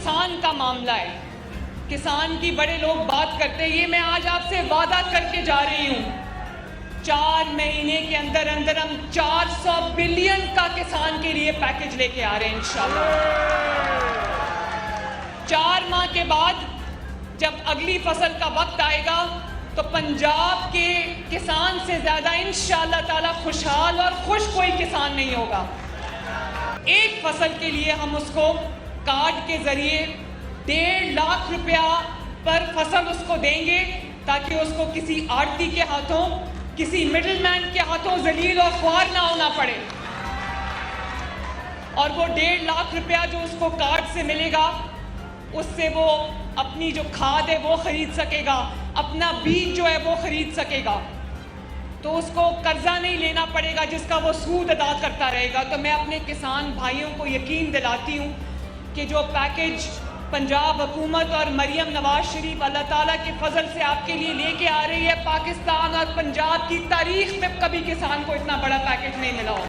किसान का मामला है, किसान की बड़े लोग बात करते हैं, ये मैं आज आपसे वादा करके जा रही हूँ, 4 महीने के अंदर अंदर हम 400 बिलियन का किसान के लिए पैकेज लेके आ रहे हैं इंशाल्लाह। 4 माह के बाद जब अगली फसल का वक्त आएगा तो पंजाब के किसान से ज्यादा इंशाल्लाह ताला खुशहाल और खुश कोई किसान नहीं होगा। एक फसल के लिए हम उसको कार्ड के जरिए 1.5 लाख रुपया पर फसल उसको देंगे, ताकि उसको किसी आड़ती के हाथों, किसी मिडलमैन के हाथों जलील और ख्वार ना होना पड़े। और वो 1.5 लाख रुपया जो उसको कार्ड से मिलेगा, उससे वो अपनी जो खाद है वो खरीद सकेगा, अपना बीज जो है वो खरीद सकेगा, तो उसको कर्जा नहीं लेना पड़ेगा जिसका वो सूद अदा करता रहेगा। तो मैं अपने किसान भाइयों को यकीन दिलाती हूँ कि जो पैकेज पंजाब हुकूमत और मरियम नवाज शरीफ अल्लाह ताला के फजल से आपके लिए लेके आ रही है, पाकिस्तान और पंजाब की तारीख में कभी किसान को इतना बड़ा पैकेज नहीं मिला हो।